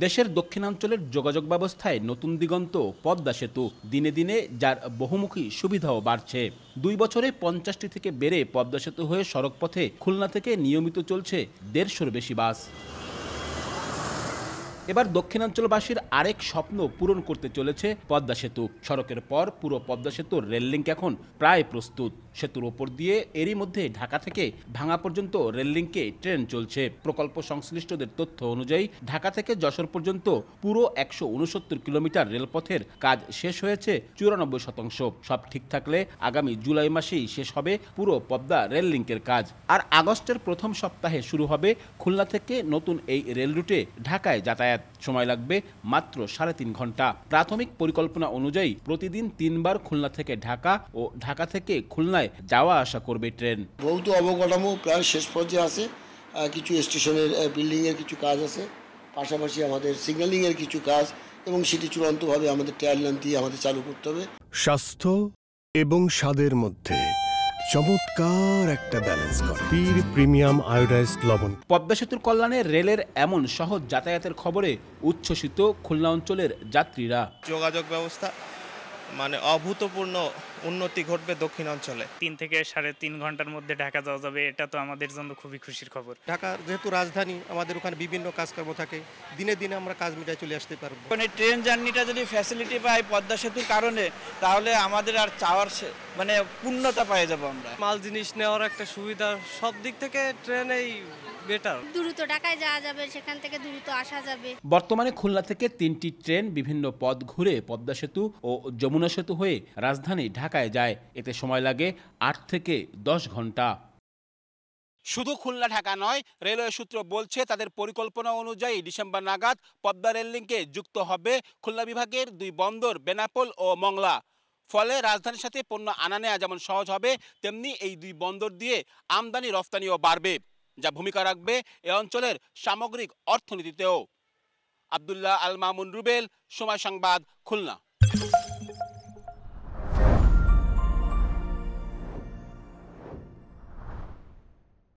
দেশের দক্ষিণাঞ্চলের যোগাযোগ ব্যবস্থায় নতুন দিগন্ত পদ্মা সেতু দিনে দিনে যার বহুমুখী সুবিধাও বাড়ছে। 2 বছরে 50টি থেকে বেড়ে পদ্মা সেতু হয়ে সড়কপথে খুলনা থেকে নিয়মিত চলছে 150-র বেশি বাস। এবার দক্ষিণাঞ্চলবাসীর আরেক স্বপ্ন পূরণ করতে চলেছে পদ্মা সেতু। সড়কের পর পুরো পদ্মা সেতুর রেল লিঙ্ক এখন প্রায় প্রস্তুত। সেতুর ওপর দিয়ে এরই মধ্যে ঢাকা থেকে ভাঙা পর্যন্ত রেল লিঙ্কে ট্রেন চলছে। প্রকল্প সংশ্লিষ্টদের তথ্য অনুযায়ী ঢাকা থেকে যশোর পর্যন্ত পুরো 169 কিলোমিটার রেলপথের কাজ শেষ হয়েছে 94%। সব ঠিক থাকলে আগামী জুলাই মাসেই শেষ হবে পুরো পদ্মা রেল লিঙ্কের কাজ। আর আগস্টের প্রথম সপ্তাহে শুরু হবে খুলনা থেকে নতুন এই রেল রুটে ঢাকায় যাতায়াত। সময় লাগবে মাত্র 3.5 ঘন্টা। প্রাথমিক পরিকল্পনা অনুযায়ী প্রতিদিন 3 বার খুলনা থেকে ঢাকা ও ঢাকা থেকে খুলনায় যাওয়া আসা করবে ট্রেন। বহু অবকাঠামো প্রায় শেষ পর্যায়ে আছে। কিছু স্টেশনের বিল্ডিংয়ের কিছু কাজ আছে, পাশাপাশি আমাদের সিগন্যালিংয়ের কিছু কাজ, এবং সেটি চূড়ান্তভাবে আমাদের ট্রায়াল রান দিয়ে আমাদের চালু করতে হবে। স্বাস্থ্য এবং স্বাদের মধ্যে চমৎকার একটা ব্যালেন্স করে পীর প্রিমিয়াম আয়োডাইজড লবণ। পদ্মা সেতুর কল্যাণে রেলের এমন সহজ যাতায়াতের খবরে উচ্ছ্বসিত খুলনা অঞ্চলের যাত্রীরা। যোগাযোগ ব্যবস্থা মানে অভূতপূর্ণ উন্নতি ঘটবে দক্ষিণ অঞ্চলে। 3 থেকে 3.5 ঘন্টার মধ্যে ঢাকা যাওয়া যাবে, এটা তো আমাদের জন্য খুবই খুশির খবর। ঢাকা যেহেতু রাজধানী, আমাদের ওখানে বিভিন্ন কাজকর্ম থাকে, দিনে দিনে আমরা কাজ মিটায় চলে আসতে পারবো। মানে ট্রেন জার্নিটা যদি ফ্যাসিলিটি পাই পদ্মা সেতুর কারণে, তাহলে আমাদের আর চাওয়ার মানে পূর্ণতা পেয়ে যাবো আমরা। মাল জিনিস নেওয়ার একটা সুবিধা, সব দিক থেকে ট্রেনেই বেটার। দ্রুত ঢাকায় যাওয়া যাবে, সেখান থেকে দ্রুত আসা যাবে। বর্তমানে খুলনা থেকে 3টি ট্রেন বিভিন্ন পথ ঘুরে পদ্মা সেতু ও যমুনা সেতু হয়ে রাজধানী ঢাকায় যায়। এতে সময় লাগে 8 থেকে 10 ঘন্টা। শুধু খুলনা ঢাকা নয়, রেলওয়ে সূত্র বলছে তাদের পরিকল্পনা অনুযায়ী ডিসেম্বর নাগাদ পদ্মা রেল লিঙ্কে যুক্ত হবে খুলনা বিভাগের 2 বন্দর বেনাপোল ও মংলা। ফলে রাজধানীর সাথে পণ্য আনা নেওয়া যেমন সহজ হবে, তেমনি এই 2 বন্দর দিয়ে আমদানি রফতানিও বাড়বে, যা ভূমিকা রাখবে এ অঞ্চলের সামগ্রিক অর্থনীতিতেও। আব্দুল্লাহ আল মামুন রুবেল, সময় সংবাদ, খুলনা।